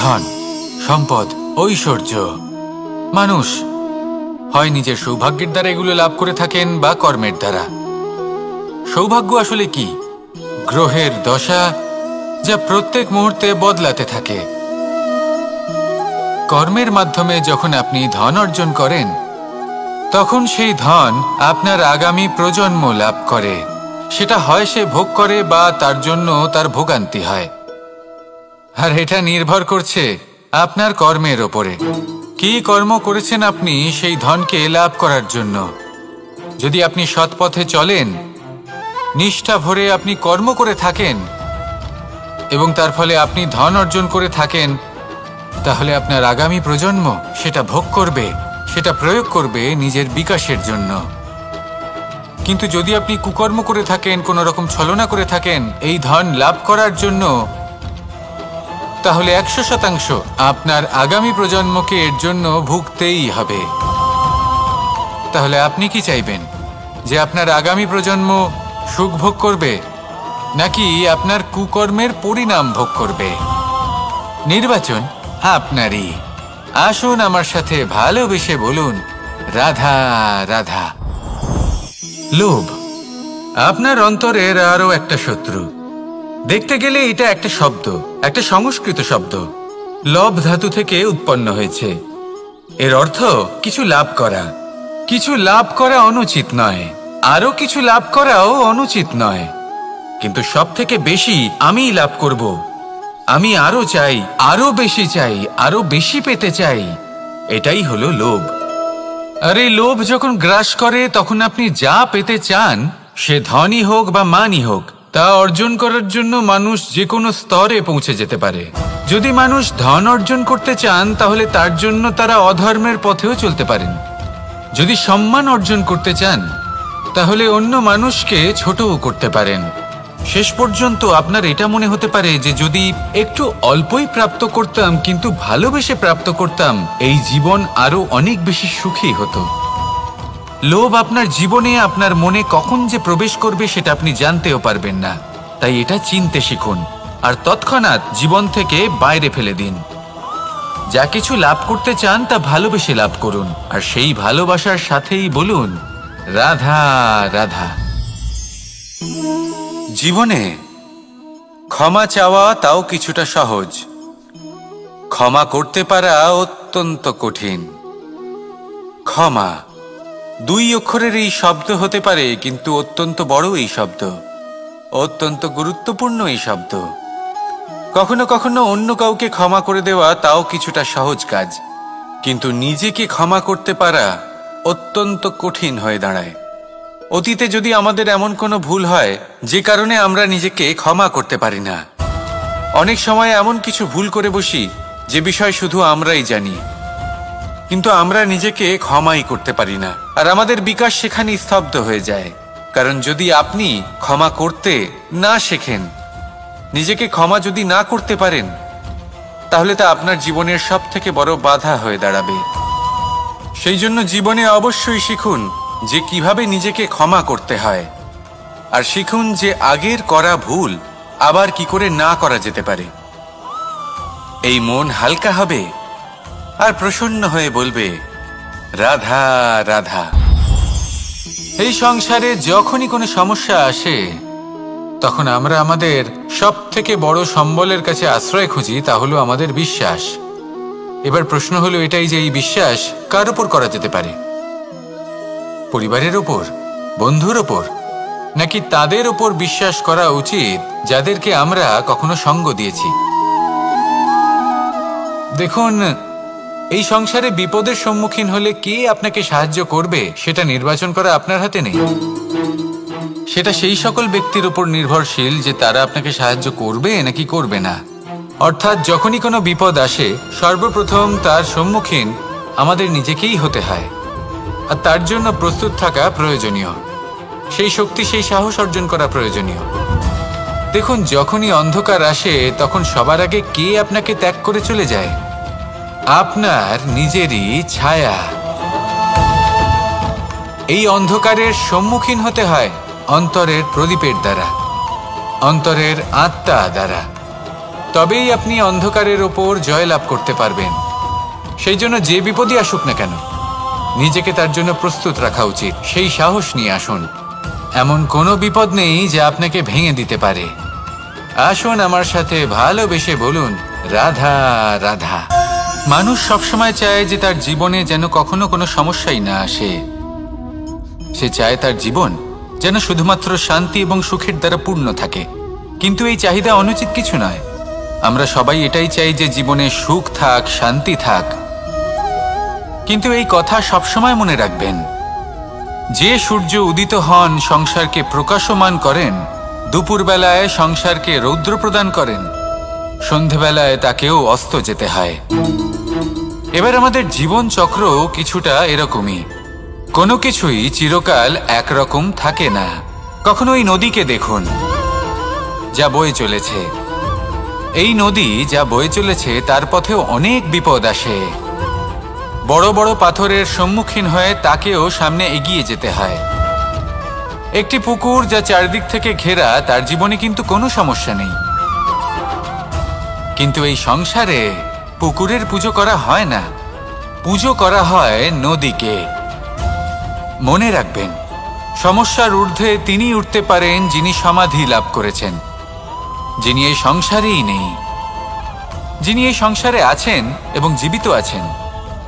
ধন, সম্পদ, ঐশ্বর্য। মানুষ হয় নিজের সৌভাগ্যের দ্বারা এগুলো লাভ করে থাকেন বা কর্মের দ্বারা। সৌভাগ্য আসলে কি? গ্রহের দশা, যা প্রত্যেক মুহূর্তে বদলাতে থাকে। কর্মের মাধ্যমে যখন আপনি ধন অর্জন করেন, তখন সেই ধন আপনার আগামী প্রজন্ম লাভ করে। সেটা হয় সে ভোগ করে বা তার জন্য তার ভোগান্তি হয়। আর এটা নির্ভর করছে আপনার কর্মের ওপরে। কি কর্ম করেছেন আপনি সেই ধনকে লাভ করার জন্য? যদি আপনি সৎ পথে চলেন, নিষ্ঠা ভরে আপনি কর্ম করে থাকেন এবং তার ফলে আপনি ধন অর্জন করে থাকেন, তাহলে আপনার আগামী প্রজন্ম সেটা ভোগ করবে, সেটা প্রয়োগ করবে নিজের বিকাশের জন্য। কিন্তু যদি আপনি কুকর্ম করে থাকেন, কোনো রকম ছলনা করে থাকেন এই ধন লাভ করার জন্য, তাহলে 100% আপনার আগামী প্রজন্মকে এর জন্য ভুগতেই হবে। তাহলে আপনি কি চাইবেন? যে আপনার আগামী প্রজন্ম সুখ ভোগ করবে, নাকি আপনার কুকর্মের পরিণাম ভোগ করবে? নির্বাচন আপনারই। আসুন আমার সাথে ভালোবেসে বলুন, রাধা রাধা। লোভ আপনার অন্তরের আরো একটা শত্রু। দেখতে গেলে এটা একটা শব্দ, একটা সংস্কৃত শব্দ। লব ধাতু থেকে উৎপন্ন হয়েছে। এর অর্থ কিছু লাভ করা। কিছু লাভ করা অনুচিত নয়, আরো কিছু লাভ করাও অনুচিত নয়, কিন্তু সব থেকে বেশি আমি লাভ করব। আমি আরো চাই, আরো বেশি চাই, আরো বেশি পেতে চাই। এটাই হলো লোভ। আর এই লোভ যখন গ্রাস করে, তখন আপনি যা পেতে চান, সে ধনই হোক বা মানই হোক, তা অর্জন করার জন্য মানুষ যে কোনো স্তরে পৌঁছে যেতে পারে। যদি মানুষ ধন অর্জন করতে চান, তাহলে তার জন্য তারা অধর্মের পথেও চলতে পারেন। যদি সম্মান অর্জন করতে চান, তাহলে অন্য মানুষকে ছোটও করতে পারেন। শেষ পর্যন্ত আপনার এটা মনে হতে পারে যে যদি একটু অল্পই প্রাপ্ত করতাম, কিন্তু ভালোবেসে প্রাপ্ত করতাম, এই জীবন আরো অনেক বেশি সুখী হতো। লোভ আপনার জীবনে, আপনার মনে কখন যে প্রবেশ করবে সেটা আপনি জানতেও পারবেন না। তাই এটা চিনতে শিখুন আর তৎক্ষণাৎ জীবন থেকে বাইরে ফেলে দিন। যা কিছু লাভ করতে চান তা ভালোবেসে লাভ করুন, আর সেই ভালোবাসার সাথেই বলুন, রাধা রাধা। জীবনে ক্ষমা চাওয়া তাও কিছুটা সহজ, ক্ষমা করতে পারা অত্যন্ত কঠিন। ক্ষমা 2 অক্ষরের এই শব্দ হতে পারে, কিন্তু অত্যন্ত বড় এই শব্দ, অত্যন্ত গুরুত্বপূর্ণ এই শব্দ। কখনো কখনো অন্য কাউকে ক্ষমা করে দেওয়া তাও কিছুটা সহজ কাজ, কিন্তু নিজেকে ক্ষমা করতে পারা অত্যন্ত কঠিন হয়ে দাঁড়ায়। অতীতে যদি আমাদের এমন কোনো ভুল হয় যে কারণে আমরা নিজেকে ক্ষমা করতে পারি না, অনেক সময় এমন কিছু ভুল করে বসি যে বিষয় শুধু আমরাই জানি, কিন্তু আমরা নিজেকে ক্ষমাই করতে পারি না। আর আমাদের বিকাশ সেখানেই স্তব্ধ হয়ে যায়। কারণ যদি আপনি ক্ষমা করতে না শেখেন, নিজেকে ক্ষমা যদি না করতে পারেন, তাহলে তা আপনার জীবনের সব থেকে বড় বাধা হয়ে দাঁড়াবে। সেই জন্য জীবনে অবশ্যই শিখুন যে কিভাবে নিজেকে ক্ষমা করতে হয়, আর শিখুন যে আগের করা ভুল আবার কি করে না করা যেতে পারে। এই মন হালকা হবে আর প্রসন্ন হয়ে বলবে, রাধা রাধা। এই সংসারে যখনই কোনো সমস্যা আসে, তখন আমরা আমাদের সব থেকে বড় সম্বলের কাছে আশ্রয় খুঁজি, তা হলো আমাদের বিশ্বাস। এবার প্রশ্ন হলো এটাই যে এই বিশ্বাস কার উপর করা যেতে পারে? পরিবারের ওপর, বন্ধুর ওপর, নাকি তাদের ওপর বিশ্বাস করা উচিত যাদেরকে আমরা কখনো সঙ্গ দিয়েছি? দেখুন, এই সংসারে বিপদের সম্মুখীন হলে কে আপনাকে সাহায্য করবে সেটা নির্বাচন করা আপনার হাতে নেই। সেটা সেই সকল ব্যক্তির উপর নির্ভরশীল যে তারা আপনাকে সাহায্য করবে নাকি করবে না। অর্থাৎ যখনই কোনো বিপদ আসে, সর্বপ্রথম তার সম্মুখীন আমাদের নিজেকেই হতে হয়, আর তার জন্য প্রস্তুত থাকা প্রয়োজনীয়। সেই শক্তি, সেই সাহস অর্জন করা প্রয়োজনীয়। দেখুন, যখনই অন্ধকার আসে, তখন সবার আগে কে আপনাকে ত্যাগ করে চলে যায়? আপনার নিজেরই ছায়া। এই অন্ধকারের সম্মুখীন হতে হয় অন্তরের প্রদীপের দ্বারা, অন্তরের আত্মা দ্বারা। তবেই আপনি অন্ধকারের ওপর জয়লাভ করতে পারবেন। সেই জন্য যে বিপদই আসুক না কেন, নিজেকে তার জন্য প্রস্তুত রাখা উচিত। সেই সাহস নিয়ে আসুন। এমন কোনো বিপদ নেই যা আপনাকে ভেঙে দিতে পারে। আসুন আমার সাথে ভালোবেসে বলুন, রাধা রাধা। মানুষ সবসময় চায় যে তার জীবনে যেন কখনো কোনো সমস্যাই না আসে। সে চায় তার জীবন যেন শুধুমাত্র শান্তি এবং সুখের দ্বারা পূর্ণ থাকে। কিন্তু এই চাহিদা অনুচিত কিছু নয়। আমরা সবাই এটাই চাই যে জীবনে সুখ থাক, শান্তি থাক। কিন্তু এই কথা সবসময় মনে রাখবেন, যে সূর্য উদিত হন সংসারকে প্রকাশমান করেন, দুপুরবেলায় সংসারকে রৌদ্র প্রদান করেন, সন্ধেবেলায় তাকেও অস্ত যেতে হয়। এবার আমাদের জীবন চক্র কিছুটা এরকমই। কোনো কিছুই চিরকাল একরকম থাকে না। কখনো এই নদীকে দেখুন যা বয়ে চলেছে। এই নদী যা বয়ে চলেছে তার পথেও অনেক বিপদ আসে। বড় বড় পাথরের সম্মুখীন হয়ে তাকেও সামনে এগিয়ে যেতে হয়। একটি পুকুর যা চারদিক থেকে ঘেরা, তার জীবনে কিন্তু কোনো সমস্যা নেই। কিন্তু এই সংসারে পুকুরের পুজো করা হয় না, পুজো করা হয় নদীকে। মনে রাখবেন, সমস্যার ঊর্ধ্বে তিনি উঠতে পারেন যিনি সমাধি লাভ করেছেন, যিনি এই সংসারেই নেই। যিনি এই সংসারে আছেন এবং জীবিত আছেন,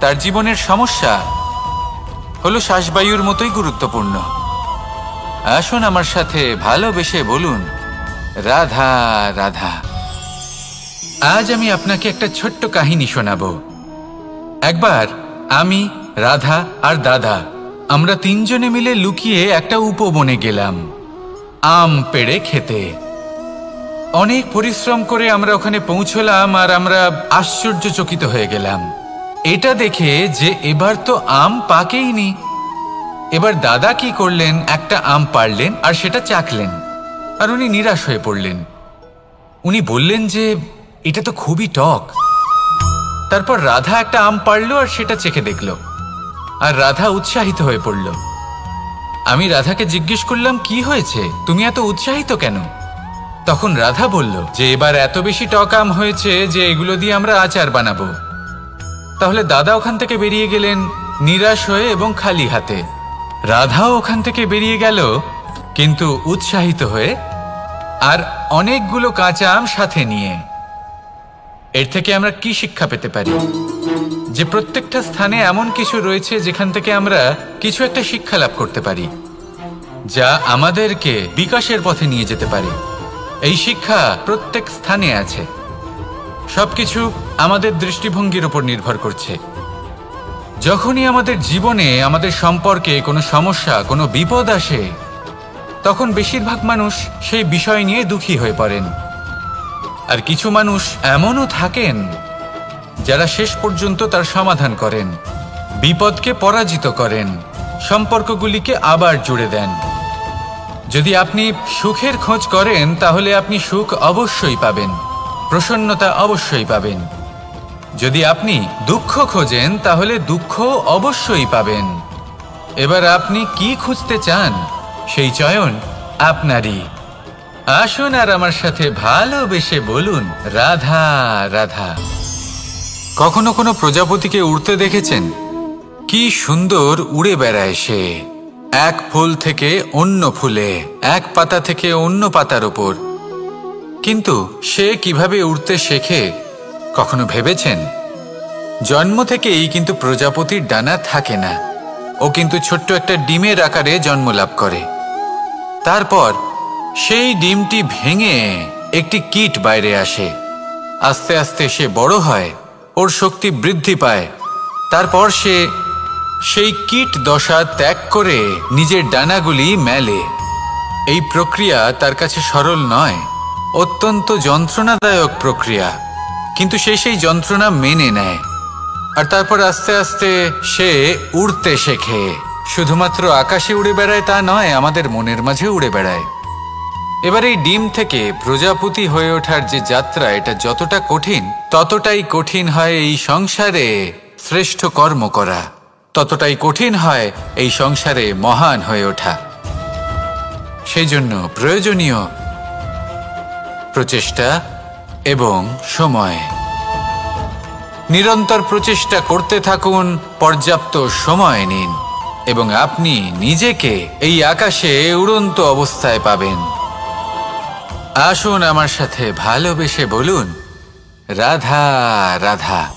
তার জীবনের সমস্যা হলো শ্বাসবায়ুর মতোই গুরুত্বপূর্ণ। আসুন আমার সাথে ভালোবেসে বলুন, রাধা রাধা। আজ আমি আপনাকে একটা ছোট্ট কাহিনী শোনাবো। একবার আমি, রাধা আর দাদা, আমরা তিনজনে মিলে লুকিয়ে একটা উপবনে গেলাম আম পেড়ে খেতে। অনেক পরিশ্রম করে আমরা ওখানে পৌঁছলাম আর আমরা আশ্চর্যচকিত হয়ে গেলাম এটা দেখে যে এবার তো আম পাকেইনি। এবার দাদা কি করলেন, একটা আম পাড়লেন আর সেটা চাখলেন, আর উনি নিরাশ হয়ে পড়লেন। উনি বললেন যে এটা তো খুবই টক। তারপর রাধা একটা আম পাড়লো আর সেটা চেখে দেখল, আর রাধা উৎসাহিত হয়ে পড়ল। আমি রাধাকে জিজ্ঞেস করলাম, কি হয়েছে, তুমি এত উৎসাহিত কেন? তখন রাধা বলল যে এবার এত বেশি টক আম হয়েছে যে এগুলো দিয়ে আমরা আচার বানাবো। তাহলে দাদা ওখান থেকে বেরিয়ে গেলেন নিরাশ হয়ে এবং খালি হাতে। রাধাও ওখান থেকে বেরিয়ে গেল কিন্তু উৎসাহিত হয়ে, আর অনেকগুলো কাঁচা আম সাথে নিয়ে। এর থেকে আমরা কি শিক্ষা পেতে পারি? যে প্রত্যেকটা স্থানে এমন কিছু রয়েছে যেখান থেকে আমরা কিছু একটা শিক্ষা লাভ করতে পারি, যা আমাদেরকে বিকাশের পথে নিয়ে যেতে পারে। এই শিক্ষা প্রত্যেক স্থানে আছে। সবকিছু আমাদের দৃষ্টিভঙ্গির উপর নির্ভর করছে। যখনই আমাদের জীবনে, আমাদের সম্পর্কে কোনো সমস্যা, কোনো বিপদ আসে, তখন বেশিরভাগ মানুষ সেই বিষয় নিয়ে দুঃখী হয়ে পড়েন। আর কিছু মানুষ এমনও থাকেন যারা শেষ পর্যন্ত তার সমাধান করেন, বিপদকে পরাজিত করেন, সম্পর্কগুলিকে আবার জুড়ে দেন। যদি আপনি সুখের খোঁজ করেন তাহলে আপনি সুখ অবশ্যই পাবেন, প্রসন্নতা অবশ্যই পাবেন। যদি আপনি দুঃখ খোঁজেন তাহলে দুঃখ অবশ্যই পাবেন। এবার আপনি কি খুঁজতে চান, সেই চয়ন আপনারই। আসুন আর আমার সাথে ভালোবেসে বলুন, রাধা রাধা। কখনো কোনো প্রজাপতিকে উড়তে দেখেছেন? কি সুন্দর উড়ে বেড়ায় সে, এক ফুল থেকে অন্য ফুলে, এক পাতা থেকে অন্য পাতার ওপর। কিন্তু সে কিভাবে উড়তে শেখে কখনো ভেবেছেন? জন্ম থেকেই কিন্তু প্রজাপতির ডানা থাকে না। ও কিন্তু ছোট্ট একটা ডিমের আকারে জন্ম লাভ করে। তারপর সেই ডিমটি ভেঙে একটি কীট বাইরে আসে। আস্তে আস্তে সে বড় হয়, ওর শক্তি বৃদ্ধি পায়। তারপর সে সেই কীট দশা ত্যাগ করে নিজের ডানাগুলি মেলে। এই প্রক্রিয়া তার কাছে সরল নয়, অত্যন্ত যন্ত্রণাদায়ক প্রক্রিয়া, কিন্তু সে সেই যন্ত্রণা মেনে নেয়। আর তারপর আস্তে আস্তে সে উড়তে শেখে। শুধুমাত্র আকাশে উড়ে বেড়ায় তা নয়, আমাদের মনের মাঝে উড়ে বেড়ায়। এবার এই ডিম থেকে প্রজাপতি হয়ে ওঠার যে যাত্রা, এটা যতটা কঠিন, ততটাই কঠিন হয় এই সংসারে শ্রেষ্ঠ কর্ম করা, ততটাই কঠিন হয় এই সংসারে মহান হয়ে ওঠা। সেই জন্য প্রয়োজনীয় প্রচেষ্টা, এবং সময়। নিরন্তর প্রচেষ্টা করতে থাকুন, পর্যাপ্ত সময় নিন এবং আপনি নিজেকে এই আকাশে উড়ন্ত অবস্থায় পাবেন। আসুন আমার সাথে ভালোবেসে বলুন, রাধা রাধা।